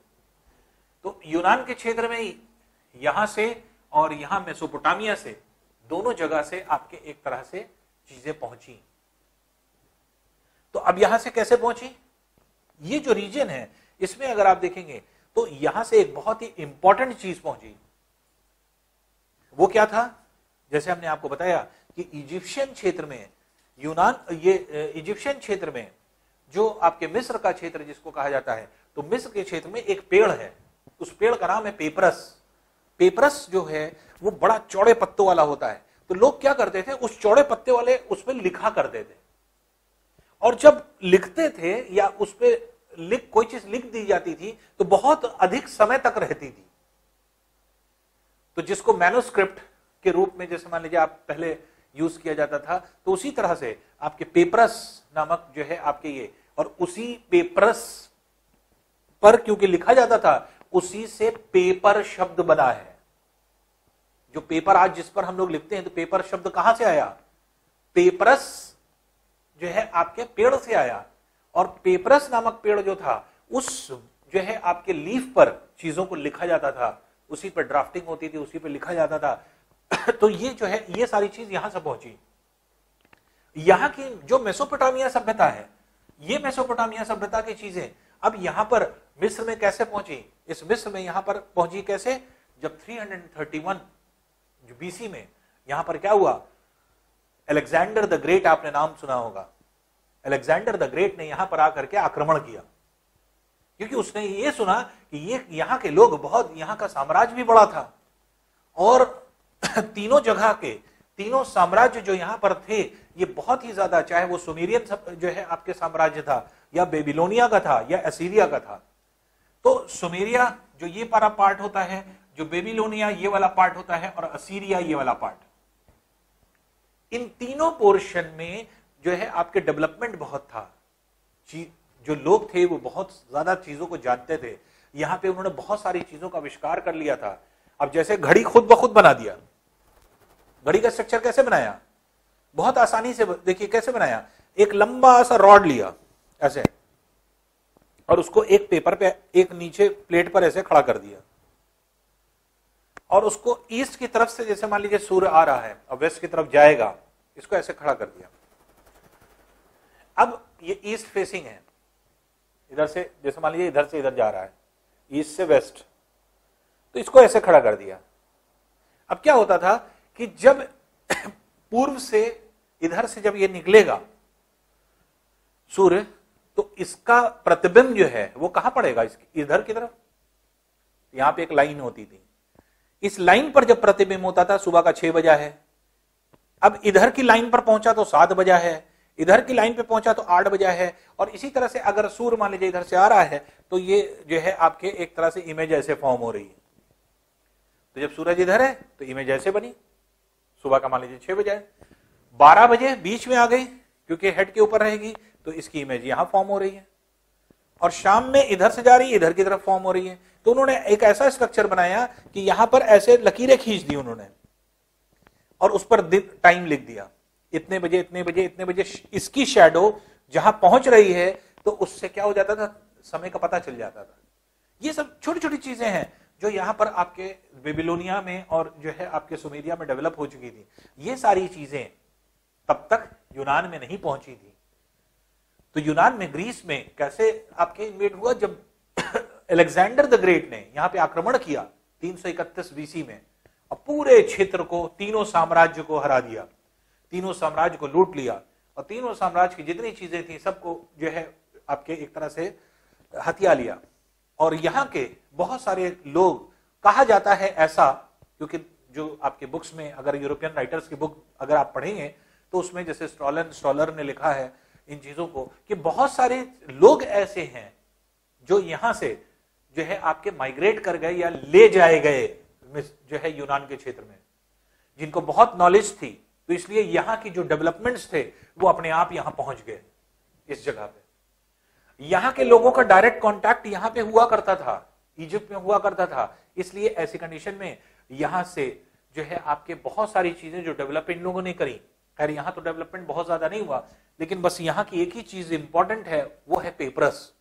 तो यूनान के क्षेत्र में यहां से और यहां मेसोपोटामिया से, दोनों जगह से आपके एक तरह से चीजें पहुंची। तो अब यहां से कैसे पहुंची? ये जो रीजन है, इसमें अगर आप देखेंगे तो यहां से एक बहुत ही इंपॉर्टेंट चीज पहुंची। वो क्या था? जैसे हमने आपको बताया कि इजिप्शियन क्षेत्र में, इजिप्शियन क्षेत्र में जो आपके मिस्र का क्षेत्र जिसको कहा जाता है, तो मिस्र के क्षेत्र में एक पेड़ है, उस पेड़ का नाम है पेपरस। पेपरस जो है वो बड़ा चौड़े पत्तों वाला होता है। तो लोग क्या करते थे, उस चौड़े पत्ते वाले उस पर लिखा करते थे। और जब लिखते थे या उस पर कोई चीज लिख दी जाती थी तो बहुत अधिक समय तक रहती थी। तो जिसको मैन्युस्क्रिप्ट के रूप में, जैसे मान लीजिए आप पहले यूज किया जाता था, तो उसी तरह से आपके पेपरस नामक जो है आपके ये, और उसी पेपरस पर क्योंकि लिखा जाता था, उसी से पेपर शब्द बना है। जो पेपर आज जिस पर हम लोग लिखते हैं, तो पेपर शब्द कहां से आया? पेपरस जो है आपके पेड़ से आया। और पेपरस नामक पेड़ जो था, उस जो है आपके लीफ पर चीजों को लिखा जाता था, उसी पर ड्राफ्टिंग होती थी, उसी पर लिखा जाता था। तो ये जो है, ये सारी चीज यहां से पहुंची। यहां की जो मेसोपोटामिया सभ्यता है, ये मेसोपोटामिया सभ्यता की चीजें अब यहां पर मिस्र में कैसे पहुंची? इस मिस्र में यहां पर पहुंची कैसे? जब 331 जो बीसी में यहां पर क्या हुआ? अलेक्जेंडर द ग्रेट, आपने नाम सुना होगा। अलेक्जेंडर द ग्रेट ने यहां पर आकर के आक्रमण किया, क्योंकि उसने ये सुना कि ये यहां के लोग बहुत, यहां का साम्राज्य भी बड़ा था, और तीनों जगह के तीनों साम्राज्य जो यहां पर थे, ये बहुत ही ज्यादा, चाहे वो सुमेरियन जो है आपके साम्राज्य था, या बेबीलोनिया का था, या असीरिया का था। तो सुमेरिया जो ये पारा पार्ट होता है, जो बेबीलोनिया ये वाला पार्ट होता है, और असीरिया ये वाला पार्ट, इन तीनों पोर्शन में जो है आपके डेवलपमेंट बहुत था। जो लोग थे वो बहुत ज्यादा चीजों को जानते थे। यहां पे उन्होंने बहुत सारी चीजों का आविष्कार कर लिया था। अब जैसे घड़ी खुद ब खुद बना दिया। घड़ी का स्ट्रक्चर कैसे बनाया? बहुत आसानी से देखिए कैसे बनाया। एक लंबा सा रॉड लिया ऐसे, और उसको एक पेपर पे, एक नीचे प्लेट पर ऐसे खड़ा कर दिया। और उसको ईस्ट की तरफ से, जैसे मान लीजिए सूर्य आ रहा है और वेस्ट की तरफ जाएगा, इसको ऐसे खड़ा कर दिया। अब ये ईस्ट फेसिंग है, इधर से जैसे मान लीजिए इधर से इधर जा रहा है, ईस्ट से वेस्ट, तो इसको ऐसे खड़ा कर दिया। अब क्या होता था कि जब पूर्व से इधर से जब ये निकलेगा सूर्य, तो इसका प्रतिबिंब जो है वो कहां पड़ेगा, इधर की तरफ। यहां पे एक लाइन होती थी, इस लाइन पर जब प्रतिबिंब होता था सुबह का 6 बजा है, अब इधर की लाइन पर पहुंचा तो 7 बजा है, इधर की लाइन पे पहुंचा तो 8 बजा है, और इसी तरह से अगर सूर्य मान लीजिए इधर से आ रहा है तो ये जो है आपके एक तरह से इमेज ऐसे फॉर्म हो रही है। तो जब सूरज इधर है तो इमेज ऐसे बनी, सुबह का मान लीजिए 6 बजे, 12 बजे बीच में आ गई क्योंकि हेड के ऊपर रहेगी, तो इसकी इमेज यहां फॉर्म हो रही है, और शाम में इधर से जा रही है, इधर की तरफ फॉर्म हो रही है। तो उन्होंने एक ऐसा स्ट्रक्चर बनाया कि यहां पर ऐसे लकीरें खींच दी उन्होंने, और उस पर टाइम लिख दिया, इतने बजे इतने बजे इतने बजे इसकी शैडो जहां पहुंच रही है, तो उससे क्या हो जाता था, समय का पता चल जाता था। ये सब छोटी छोटी चीजें हैं जो यहां पर आपके बेबीलोनिया में और जो है आपके सुमेरिया में डेवलप हो चुकी थी। ये सारी चीजें तब तक यूनान में नहीं पहुंची थी। तो यूनान में, ग्रीस में कैसे आपके इन्वेट हुआ, जब अलेक्जेंडर द ग्रेट ने यहां पे आक्रमण किया 331 बीसी में, और पूरे क्षेत्र को, तीनों साम्राज्य को हरा दिया, तीनों साम्राज्य को लूट लिया, और तीनों साम्राज्य की जितनी चीजें थी सबको जो है आपके एक तरह से हथिया लिया। और यहां के बहुत सारे लोग, कहा जाता है ऐसा, क्योंकि जो आपके बुक्स में अगर यूरोपियन राइटर्स की बुक अगर आप पढ़ेंगे तो उसमें जैसे स्टॉलर ने लिखा है इन चीजों को, कि बहुत सारे लोग ऐसे हैं जो यहां से जो है आपके माइग्रेट कर गए या ले जाए गए जो है यूनान के क्षेत्र में, जिनको बहुत नॉलेज थी, तो इसलिए यहां की जो डेवलपमेंट्स थे वो अपने आप यहां पहुंच गए इस जगह पे। यहां के लोगों का डायरेक्ट कांटेक्ट यहां पे हुआ करता था, इजिप्ट में हुआ करता था, इसलिए ऐसी कंडीशन में यहां से जो है आपके बहुत सारी चीजें जो डेवलप इन लोगों ने करी। खैर यहां तो डेवलपमेंट बहुत ज्यादा नहीं हुआ, लेकिन बस यहां की एक ही चीज इंपॉर्टेंट है, वो है पेपरस।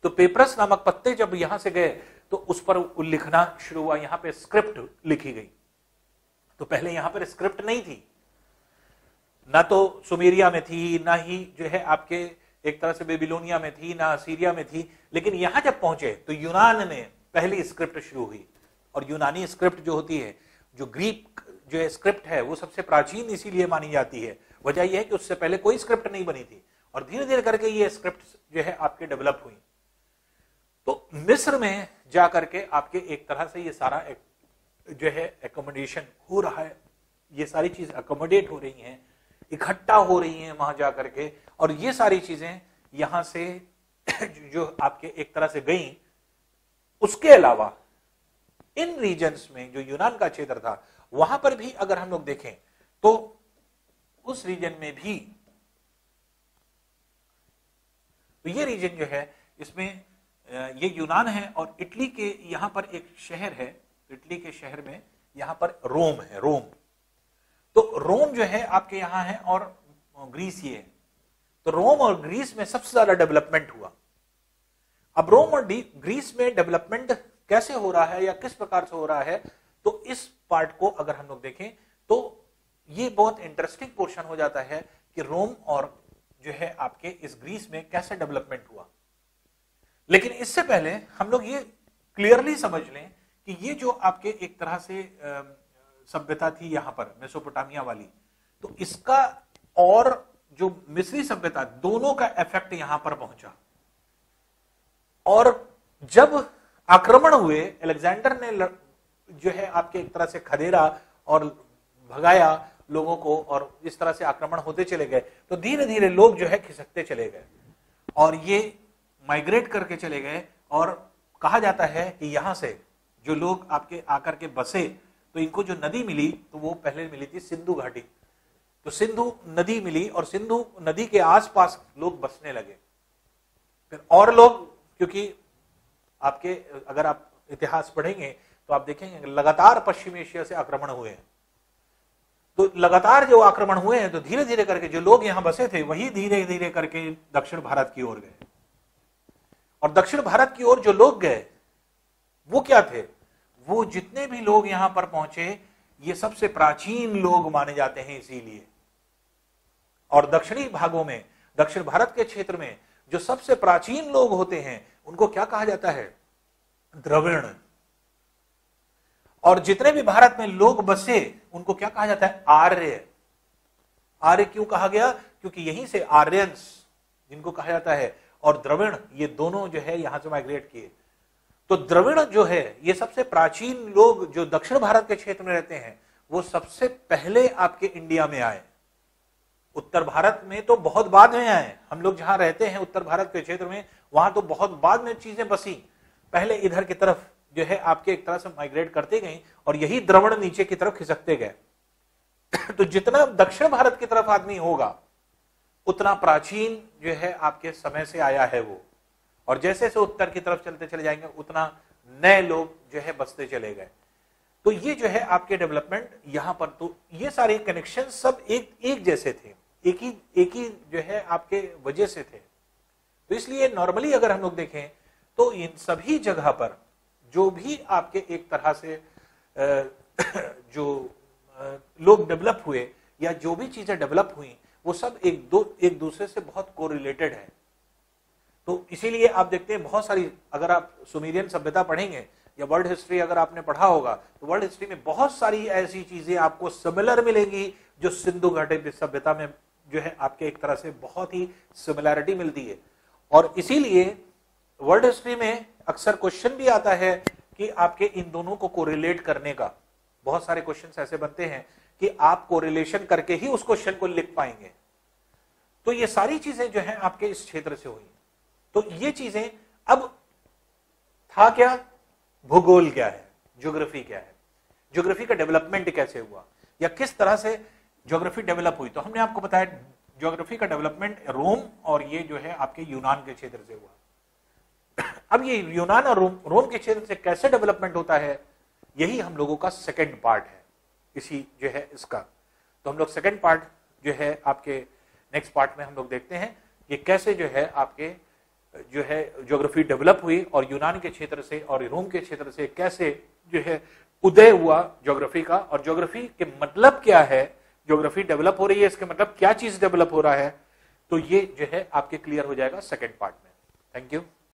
तो पेपरस नामक पत्ते जब यहां से गए तो उस पर लिखना शुरू हुआ, यहां पे स्क्रिप्ट लिखी गई। तो पहले यहां पर स्क्रिप्ट नहीं थी, ना तो सुमेरिया में थी, ना ही जो है आपके एक तरह से बेबीलोनिया में थी, ना सीरिया में थी, लेकिन यहां जब पहुंचे तो यूनान में पहली स्क्रिप्ट शुरू हुई। और यूनानी स्क्रिप्ट जो होती है, जो ग्रीक जो है स्क्रिप्ट है, वो सबसे प्राचीन इसीलिए मानी जाती है। वजह यह है कि उससे पहले कोई स्क्रिप्ट नहीं बनी थी, और धीरे धीरे करके ये स्क्रिप्ट जो है आपके डेवलप हुई। तो मिस्र में जाकर के आपके एक तरह से ये सारा जो है एकोमोडेशन हो रहा है, ये सारी चीज अकोमोडेट हो रही हैं, इकट्ठा हो रही हैं वहां जाकर के, और ये सारी चीजें यहां से जो आपके एक तरह से गई। उसके अलावा इन रीजन्स में जो यूनान का क्षेत्र था, वहां पर भी अगर हम लोग देखें तो उस रीजन में भी, तो ये रीजन जो है इसमें ये यूनान है, और इटली के यहां पर एक शहर है, इटली के शहर में यहां पर रोम है, रोम। तो रोम जो है आपके यहां है, और ग्रीस ये है। तो रोम और ग्रीस में सबसे ज्यादा डेवलपमेंट हुआ। अब रोम और ग्रीस में डेवलपमेंट कैसे हो रहा है या किस प्रकार से हो रहा है, तो इस पार्ट को अगर हम लोग देखें तो ये बहुत इंटरेस्टिंग पोर्शन हो जाता है कि रोम और जो है आपके इस ग्रीस में कैसे डेवलपमेंट हुआ। लेकिन इससे पहले हम लोग ये क्लियरली समझ लें कि ये जो आपके एक तरह से सभ्यता थी यहां पर मेसोपोटामिया वाली, तो इसका और जो मिस्री सभ्यता, दोनों का इफेक्ट यहां पर पहुंचा। और जब आक्रमण हुए, अलेक्जेंडर ने जो है आपके एक तरह से खदेड़ा और भगाया लोगों को, और इस तरह से आक्रमण होते चले गए, तो धीरे धीरे लोग जो है खिसकते चले गए और ये माइग्रेट करके चले गए। और कहा जाता है कि यहां से जो लोग आपके आकर के बसे, तो इनको जो नदी मिली तो वो पहले मिली थी सिंधु घाटी। तो सिंधु नदी मिली और सिंधु नदी के आसपास लोग बसने लगे। फिर और लोग, क्योंकि आपके अगर आप इतिहास पढ़ेंगे तो आप देखेंगे लगातार पश्चिम एशिया से आक्रमण हुए हैं। तो लगातार जो आक्रमण हुए हैं, तो धीरे धीरे करके जो लोग यहां बसे थे वही धीरे धीरे करके दक्षिण भारत की ओर गए। और दक्षिण भारत की ओर जो लोग गए वो क्या थे, वो जितने भी लोग यहां पर पहुंचे ये सबसे प्राचीन लोग माने जाते हैं इसीलिए। और दक्षिणी भागों में, दक्षिण भारत के क्षेत्र में जो सबसे प्राचीन लोग होते हैं उनको क्या कहा जाता है? द्रविड़। और जितने भी भारत में लोग बसे उनको क्या कहा जाता है? आर्य। आर्य क्यों कहा गया? क्योंकि यहीं से आर्यंस जिनको कहा जाता है और द्रविड़, ये दोनों जो है यहां से माइग्रेट किए। तो द्रविड़ जो है ये सबसे प्राचीन लोग जो दक्षिण भारत के क्षेत्र में रहते हैं वो सबसे पहले आपके इंडिया में आए। उत्तर भारत में तो बहुत बाद में आए। हम लोग जहां रहते हैं उत्तर भारत के क्षेत्र में, वहां तो बहुत बाद में चीजें बसी। पहले इधर की तरफ जो है आपके एक तरह से माइग्रेट करते गए और यही द्रविड़ नीचे की तरफ खिसकते गए। तो जितना दक्षिण भारत की तरफ आदमी होगा उतना प्राचीन जो है आपके समय से आया है वो। और जैसे जैसे उत्तर की तरफ चलते चले जाएंगे उतना नए लोग जो है बसते चले गए। तो ये जो है आपके डेवलपमेंट यहां पर, तो ये सारे कनेक्शन सब एक जैसे थे, एक ही जो है आपके वजह से थे। तो इसलिए नॉर्मली अगर हम लोग देखें तो इन सभी जगह पर जो भी आपके एक तरह से जो लोग डेवलप हुए या जो भी चीजें डेवलप हुई वो सब एक दूसरे से बहुत कोरिलेटेड है। तो इसीलिए आप देखते हैं बहुत सारी, अगर आप सुमेरियन सभ्यता पढ़ेंगे या वर्ल्ड हिस्ट्री अगर आपने पढ़ा होगा तो वर्ल्ड हिस्ट्री में बहुत सारी ऐसी चीजें आपको सिमिलर मिलेंगी जो सिंधु घाटी सभ्यता में जो है आपके एक तरह से बहुत ही सिमिलैरिटी मिलती है। और इसीलिए वर्ल्ड हिस्ट्री में अक्सर क्वेश्चन भी आता है कि आपके इन दोनों को कोरिलेट करने का। बहुत सारे क्वेश्चन ऐसे बनते हैं कि आप कोरिलेशन करके ही उस क्वेश्चन को लिख पाएंगे। तो ये सारी चीजें जो है आपके इस क्षेत्र से हुई। तो ये चीजें अब था क्या? भूगोल क्या है, ज्योग्राफी क्या है, ज्योग्राफी का डेवलपमेंट कैसे हुआ या किस तरह से ज्योग्राफी डेवलप हुई। तो हमने आपको बताया ज्योग्राफी का डेवलपमेंट रोम और ये जो है आपके यूनान के क्षेत्र से हुआ। अब ये यूनान और रोम के क्षेत्र से कैसे डेवलपमेंट होता है, यही हम लोगों का सेकंड पार्ट है इसी जो है इसका। तो हम लोग सेकंड पार्ट जो है आपके नेक्स्ट पार्ट में हम लोग देखते हैं ये कैसे जो है आपके जो है ज्योग्राफी डेवलप हुई और यूनान के क्षेत्र से और रोम के क्षेत्र से कैसे जो है उदय हुआ ज्योग्राफी का, और ज्योग्राफी के मतलब क्या है, ज्योग्राफी डेवलप हो रही है इसके मतलब क्या चीज डेवलप हो रहा है। तो ये जो है आपके क्लियर हो जाएगा सेकंड पार्ट में। Thank you.